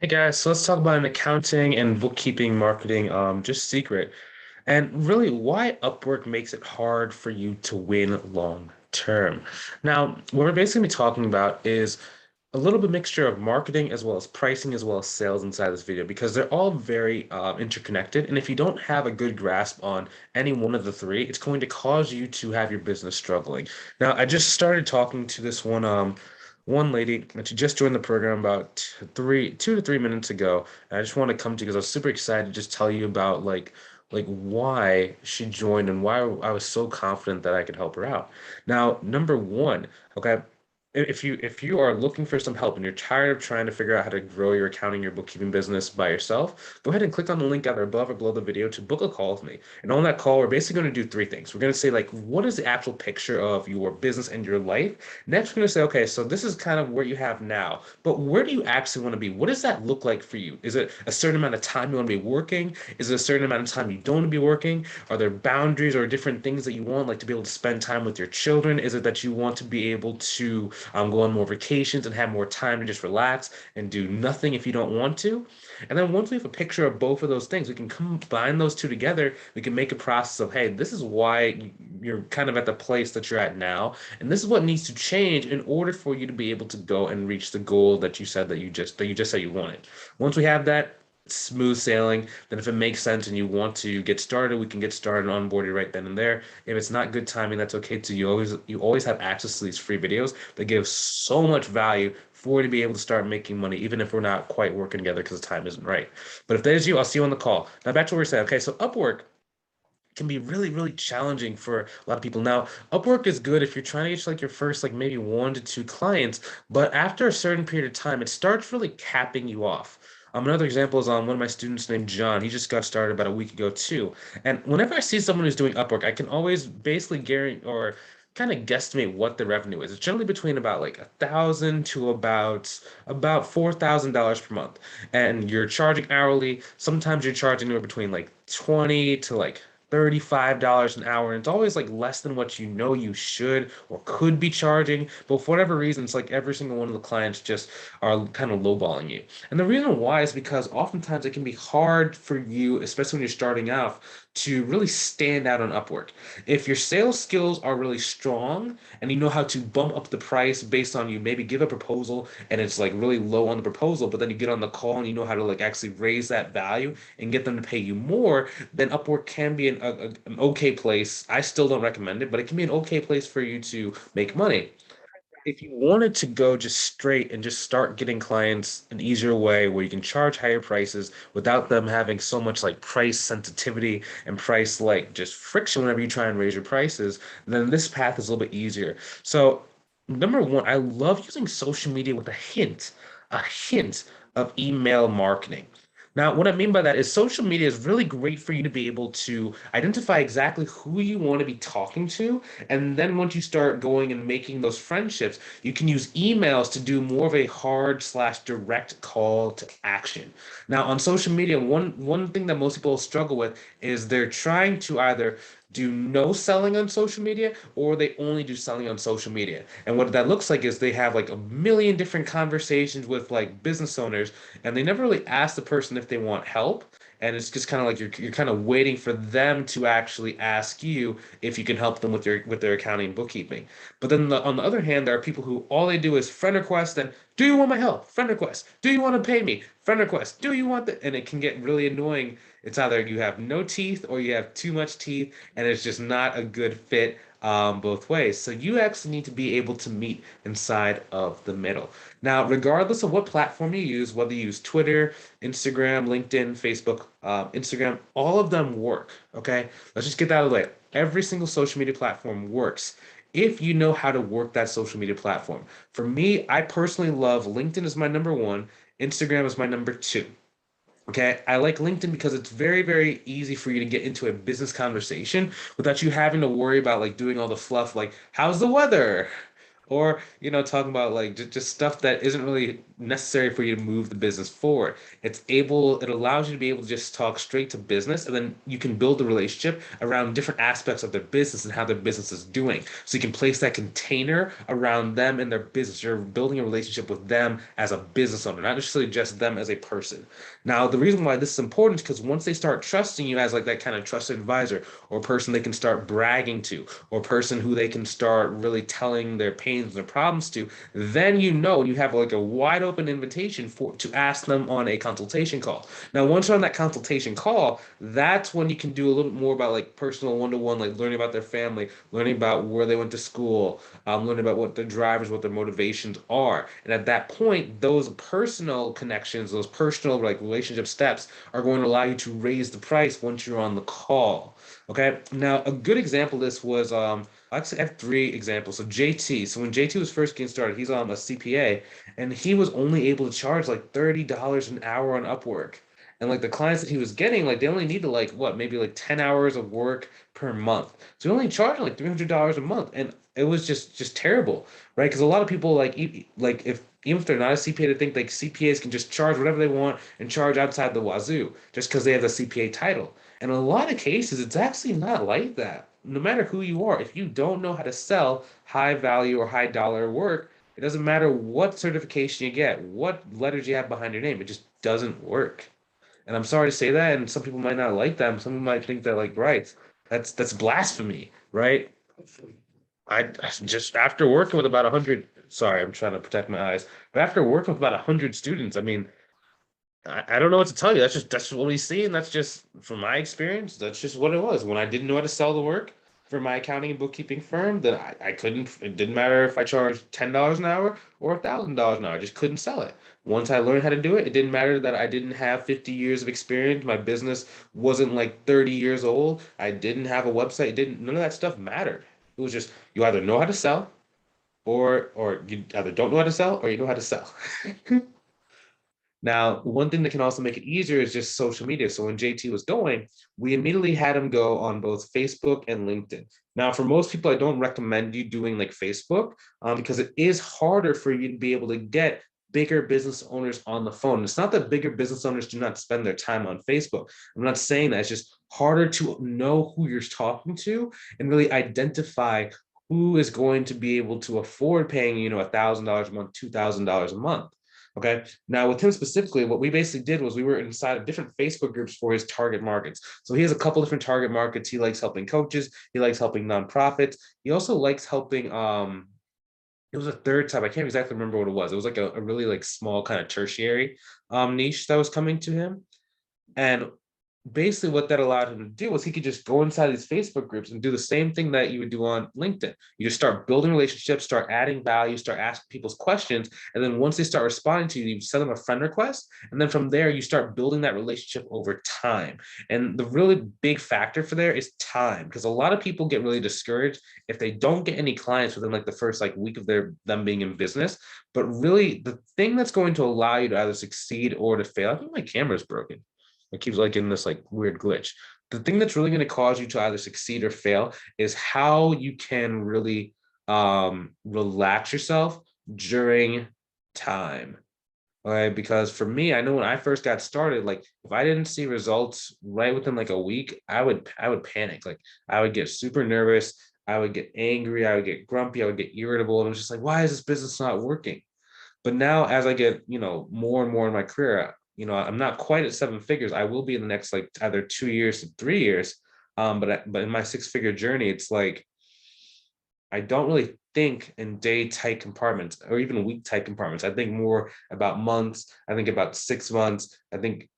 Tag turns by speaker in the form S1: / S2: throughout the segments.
S1: Hey guys, so let's talk about an accounting and bookkeeping marketing just secret. And really why Upwork makes it hard for you to win long term. Now, what we're basically talking about is a little bit mixture of marketing as well as pricing as well as sales inside this video because they're all very interconnected. And if you don't have a good grasp on any one of the three, it's going to cause you to have your business struggling. Now, I just started talking to this one lady, and she just joined the program about 2 to 3 minutes ago. And I just want to come to you because I was super excited to just tell you about like why she joined and why I was so confident that I could help her out. Now, number one, okay, if you are looking for some help and you're tired of trying to figure out how to grow your accounting, your bookkeeping business by yourself, go ahead and click on the link either above or below the video to book a call with me. And on that call, we're basically going to do three things. We're going to say like, what is the actual picture of your business and your life? Next, we're going to say, okay, so this is kind of where you have now, but where do you actually want to be? What does that look like for you? Is it a certain amount of time you want to be working? Is it a certain amount of time you don't want to be working? Are there boundaries or different things that you want, like to be able to spend time with your children? Is it that you want to be able to go on more vacations and have more time to just relax and do nothing if you don't want to? And then once we have a picture of both of those things, we can combine those two together. We can make a process of, hey, this is why you're kind of at the place that you're at now, and this is what needs to change in order for you to be able to go and reach the goal that you said that you just said you wanted. Once we have that, smooth sailing. Then if it makes sense and you want to get started, we can get started on board you right then and there. If it's not good timing, that's okay too. You always have access to these free videos that give so much value for you to be able to start making money, even if we're not quite working together because the time isn't right. But if that is you, I'll see you on the call. Now back to what we are saying. Okay, so Upwork can be really, really challenging for a lot of people. Now, Upwork is good if you're trying to get like your first like maybe 1 to 2 clients, but after a certain period of time, it starts really capping you off. Another example is on one of my students named John. He just got started about a week ago too. And whenever I see someone who's doing Upwork, I can always basically guarantee or kind of guesstimate what the revenue is. It's generally between about like 1,000 to about $4,000 per month. And you're charging hourly. Sometimes you're charging anywhere between like 20 to like $35 an hour. And it's always like less than what you know you should or could be charging. But for whatever reason, it's like every single one of the clients just are kind of lowballing you. And the reason why is because oftentimes it can be hard for you, especially when you're starting out, to really stand out on Upwork. If your sales skills are really strong and you know how to bump up the price based on you maybe give a proposal and it's like really low on the proposal, but then you get on the call and you know how to like actually raise that value and get them to pay you more, then Upwork can be an okay place. I still don't recommend it, but it can be an okay place for you to make money. If you wanted to go just straight and just start getting clients an easier way where you can charge higher prices without them having so much like price sensitivity and price like just friction whenever you try and raise your prices, then this path is a little bit easier. So, number one, I love using social media with a hint of email marketing. Now, what I mean by that is social media is really great for you to be able to identify exactly who you want to be talking to. And then once you start going and making those friendships, you can use emails to do more of a hard slash direct call to action. Now, on social media, one thing that most people struggle with is they're trying to either do no selling on social media or they only do selling on social media. And what that looks like is they have like a million different conversations with like business owners and they never really ask the person if they want help. And it's just kind of like you're kind of waiting for them to actually ask you if you can help them with their accounting and bookkeeping. But then on the other hand, there are people who all they do is friend request and do you want my help? Friend request. Do you want to pay me? Friend request. Do you want that? And it can get really annoying. It's either you have no teeth or you have too much teeth, and it's just not a good fit both ways. So you actually need to be able to meet inside of the middle. Now, regardless of what platform you use, whether you use Twitter, Instagram, LinkedIn, Facebook, Instagram, all of them work. Okay, let's just get that out of the way. Every single social media platform works if you know how to work that social media platform. For me, I personally love LinkedIn is my number one, Instagram is my number two. Okay, I like LinkedIn because it's very, very easy for you to get into a business conversation without you having to worry about like doing all the fluff, like how's the weather? Or, talking about like just stuff that isn't really necessary for you to move the business forward. It allows you to be able to just talk straight to business, and then you can build a relationship around different aspects of their business and how their business is doing. So you can place that container around them and their business. You're building a relationship with them as a business owner, not necessarily just them as a person. Now, the reason why this is important is because once they start trusting you as like that kind of trusted advisor or person they can start bragging to, or person who they can start really telling their pains and their problems to, then you have like a wide open invitation for to ask them on a consultation call. Now, once you're on that consultation call, that's when you can do a little bit more about like personal one-to-one, like learning about their family, learning about where they went to school, learning about what their drivers, what their motivations are. And at that point, those personal connections, those personal like relationship steps are going to allow you to raise the price once you're on the call. Okay. Now, a good example of this was actually I have three examples. So JT. So when JT was first getting started, he's a CPA, and he was only able to charge like $30 an hour on Upwork. And like the clients that he was getting, like they only needed like what, maybe like 10 hours of work per month. So he only charged like $300 a month. And it was just terrible, right? Because a lot of people like if even if they're not a CPA, they think like CPAs can just charge whatever they want and charge outside the wazoo just because they have the CPA title. And in a lot of cases, it's actually not like that. No matter who you are, if you don't know how to sell high value or high dollar work, it doesn't matter what certification you get, what letters you have behind your name, it just doesn't work. And I'm sorry to say that, and some people might not like that. Some people might think that like, right, that's blasphemy, right? I just after working with about 100, sorry, I'm trying to protect my eyes, but after working with about 100 students, I mean, I don't know what to tell you. That's what we see, and that's just from my experience. That's just what it was. When I didn't know how to sell the work for my accounting and bookkeeping firm, then I couldn't. It didn't matter if I charged $10 an hour or $1,000 an hour. I just couldn't sell it. Once I learned how to do it, it didn't matter that I didn't have 50 years of experience. My business wasn't like 30 years old. I didn't have a website. It didn't. None of that stuff mattered. It was just you either know how to sell, or you either don't know how to sell, or you know how to sell. Now, one thing that can also make it easier is just social media. So when JT was going, we immediately had him go on both Facebook and LinkedIn. Now, for most people, I don't recommend you doing like Facebook because it is harder for you to be able to get bigger business owners on the phone. It's not that bigger business owners do not spend their time on Facebook. I'm not saying that. It's just harder to know who you're talking to and really identify who is going to be able to afford paying, $1,000 a month, $2,000 a month. Okay. Now, with him specifically, what we basically did was we were inside of different Facebook groups for his target markets. So he has a couple different target markets. He likes helping coaches. He likes helping nonprofits. He also likes helping. It was a third type. I can't exactly remember what it was. It was like a really like small kind of tertiary niche that was coming to him. And basically what that allowed him to do was he could just go inside these Facebook groups and do the same thing that you would do on LinkedIn. You just start building relationships, start adding value, start asking people's questions. And then once they start responding to you, you send them a friend request. And then from there, you start building that relationship over time. And the really big factor for there is time, because a lot of people get really discouraged if they don't get any clients within like the first like week of them being in business. But really the thing that's going to allow you to either succeed or to fail, I think my camera's broken. It keeps like in this like weird glitch. The thing that's really going to cause you to either succeed or fail is how you can really relax yourself during time. Okay, because for me, I know when I first got started, like if I didn't see results right within like a week, I would panic. Like I would get super nervous, I would get angry, I would get grumpy, I would get irritable, and it was just like, why is this business not working? But now as I get, more and more in my career, I'm not quite at seven figures. I will be in the next like either 2 years to 3 years. But in my six-figure journey, it's like I don't really think in day tight compartments or even week tight compartments. I think more about months. I think about 6 months. I think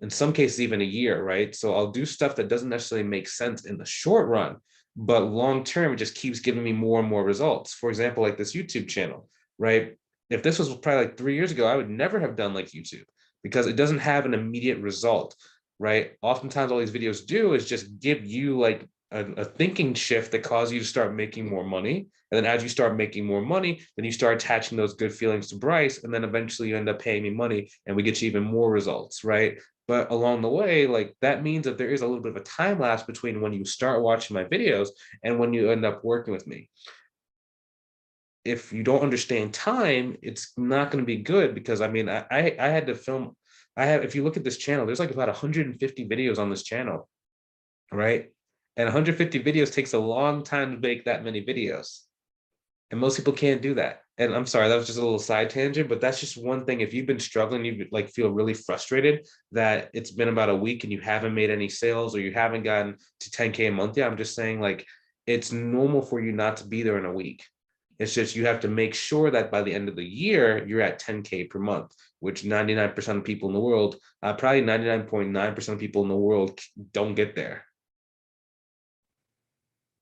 S1: in some cases even a year, right? So I'll do stuff that doesn't necessarily make sense in the short run, but long term, it just keeps giving me more and more results. For example, like this YouTube channel, right? If this was probably like 3 years ago, I would never have done like YouTube because it doesn't have an immediate result, right? Oftentimes, all these videos do is just give you like a thinking shift that causes you to start making more money. And then as you start making more money, then you start attaching those good feelings to Bryce. And then eventually you end up paying me money and we get you even more results, right? But along the way, like that means that there is a little bit of a time lapse between when you start watching my videos and when you end up working with me. if you don't understand time, it's not going to be good because I mean, I had to film. I have, if you look at this channel, there's like about 150 videos on this channel, right? And 150 videos takes a long time to make that many videos. And most people can't do that. And I'm sorry, that was just a little side tangent, but that's just one thing. If you've been struggling, you like feel really frustrated that it's been about a week and you haven't made any sales or you haven't gotten to 10K a month yet. I'm just saying, like, it's normal for you not to be there in a week. It's just you have to make sure that by the end of the year, you're at 10K per month, which 99% of people in the world, probably 99.9% of people in the world don't get there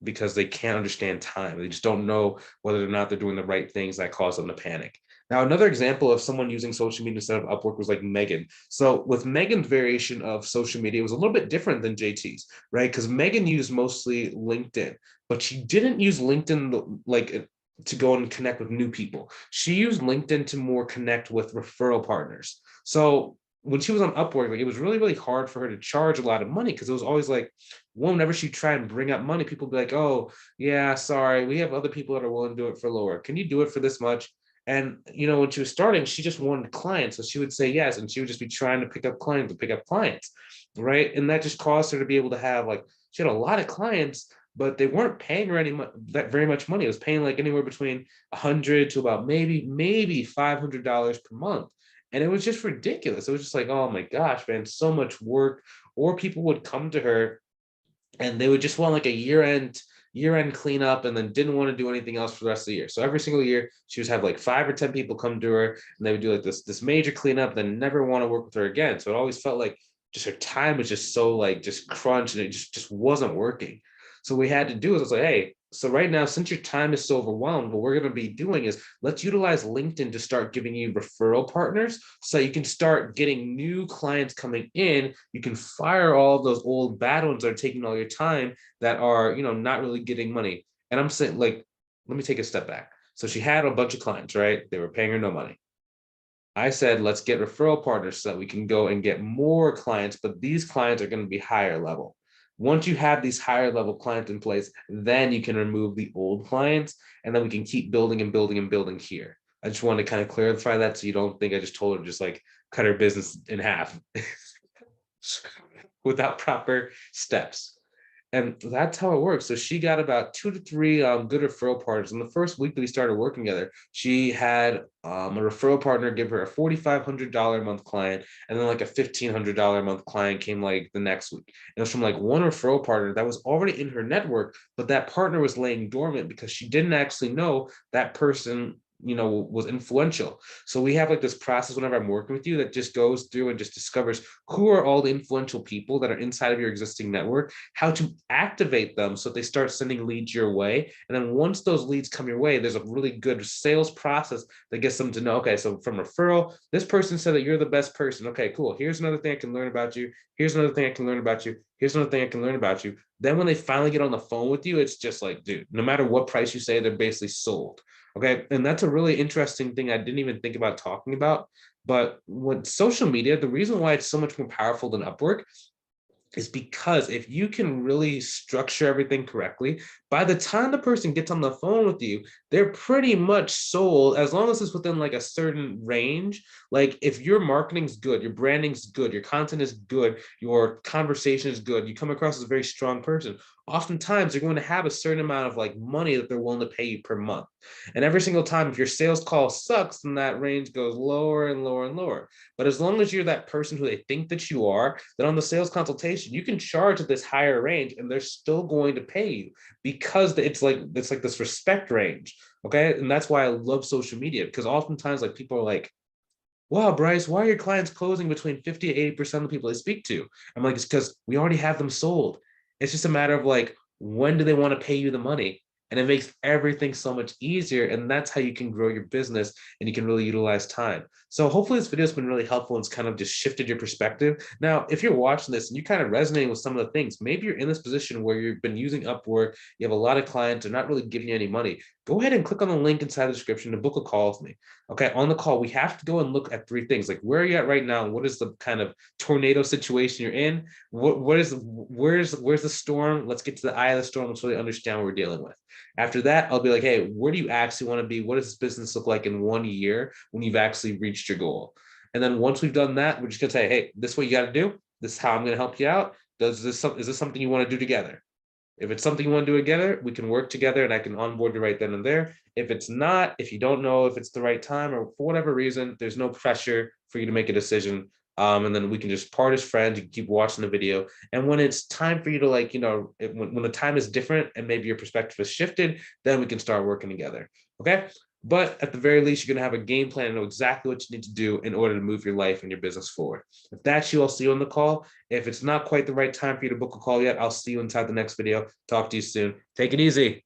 S1: because they can't understand time. They just don't know whether or not they're doing the right things that cause them to panic. Now, another example of someone using social media instead of Upwork was like Megan. So with Megan's variation of social media, it was a little bit different than JT's, right? Because Megan used mostly LinkedIn, but she didn't use LinkedIn like to go and connect with new people. She used LinkedIn to more connect with referral partners. So when she was on Upwork, like it was really, really hard for her to charge a lot of money because it was always like, whenever she try and bring up money, people be like, "Oh, yeah, sorry, we have other people that are willing to do it for lower. Can you do it for this much?" And when she was starting, she just wanted clients, so she would say yes, and she would just be trying to pick up clients, right? And that just caused her to be able to have like she had a lot of clients, but they weren't paying her that very much money. It was paying like anywhere between 100 to about maybe $500 per month. And it was just ridiculous. It was just like, oh my gosh, man, so much work. Or people would come to her and they would just want like a year end cleanup and then didn't want to do anything else for the rest of the year. So every single year she would have like 5 or 10 people come to her and they would do like this major cleanup, then never want to work with her again. So it always felt like just her time was just so like just crunched and it just wasn't working. So what we had to do is I was like, hey, so right now, since your time is so overwhelmed, what we're going to be doing is let's utilize LinkedIn to start giving you referral partners so you can start getting new clients coming in. You can fire all of those old bad ones that are taking all your time that are, not really getting money. And I'm saying, like, let me take a step back. So she had a bunch of clients, right? They were paying her no money. I said, let's get referral partners so that we can go and get more clients, but these clients are going to be higher level. Once you have these higher level clients in place, then you can remove the old clients and then we can keep building and building and building here. I just wanted to kind of clarify that so you don't think I just told her just like cut her business in half without proper steps. And that's how it works. So she got about 2 to 3 good referral partners. In the first week that we started working together, she had a referral partner give her a $4,500 a month client, and then like a $1,500 a month client came like the next week. And it was from like one referral partner that was already in her network, but that partner was laying dormant because she didn't actually know that person was influential. So we have like this process whenever I'm working with you that just goes through and just discovers who are all the influential people that are inside of your existing network, how to activate them so they start sending leads your way. And then once those leads come your way, there's a really good sales process that gets them to know, okay, so from referral, this person said that you're the best person. Okay, cool. Here's another thing I can learn about you. Here's another thing I can learn about you. Here's another thing I can learn about you. Then when they finally get on the phone with you, it's just like, dude, no matter what price you say, they're basically sold. Okay. And that's a really interesting thing I didn't even think about talking about. But with social media, the reason why it's so much more powerful than Upwork is because if you can really structure everything correctly, by the time the person gets on the phone with you, they're pretty much sold as long as it's within like a certain range. Like if your marketing's good, your branding's good, your content is good, your conversation is good, you come across as a very strong person, oftentimes you're going to have a certain amount of like money that they're willing to pay you per month. And every single time, if your sales call sucks, then that range goes lower and lower and lower. But as long as you're that person who they think that you are, then on the sales consultation, you can charge at this higher range and they're still going to pay you because it's like this respect range. Okay. And that's why I love social media, because oftentimes like people are like, wow, Bryce, why are your clients closing between 50 to 80% of the people they speak to? I'm like, it's because we already have them sold. It's just a matter of like, when do they want to pay you the money? And it makes everything so much easier. And that's how you can grow your business and you can really utilize time. So hopefully this video has been really helpful and it's kind of just shifted your perspective. Now, if you're watching this and you kind of resonating with some of the things, maybe you're in this position where you've been using Upwork, you have a lot of clients, they're not really giving you any money. go ahead and click on the link inside the description to book a call with me. Okay, on the call, we have to go and look at three things, like where are you at right now? What is the kind of tornado situation you're in? Where's the storm? Let's get to the eye of the storm. Let's really understand what we're dealing with. After that, I'll be like, hey, where do you actually want to be? What does this business look like in 1 year when you've actually reached your goal? And then once we've done that, we're just gonna say, hey, this is what you got to do. This is how I'm gonna help you out. Is this something you want to do together? If it's something you want to do together, we can work together and I can onboard you right then and there. If it's not, if you don't know if it's the right time or for whatever reason, there's no pressure for you to make a decision. And then we can just part as friends. You can keep watching the video. And when it's time for you to when the time is different and maybe your perspective has shifted, then we can start working together. Okay. But at the very least, you're going to have a game plan and know exactly what you need to do in order to move your life and your business forward. If that's you, I'll see you on the call. If it's not quite the right time for you to book a call yet, I'll see you inside the next video. Talk to you soon. Take it easy.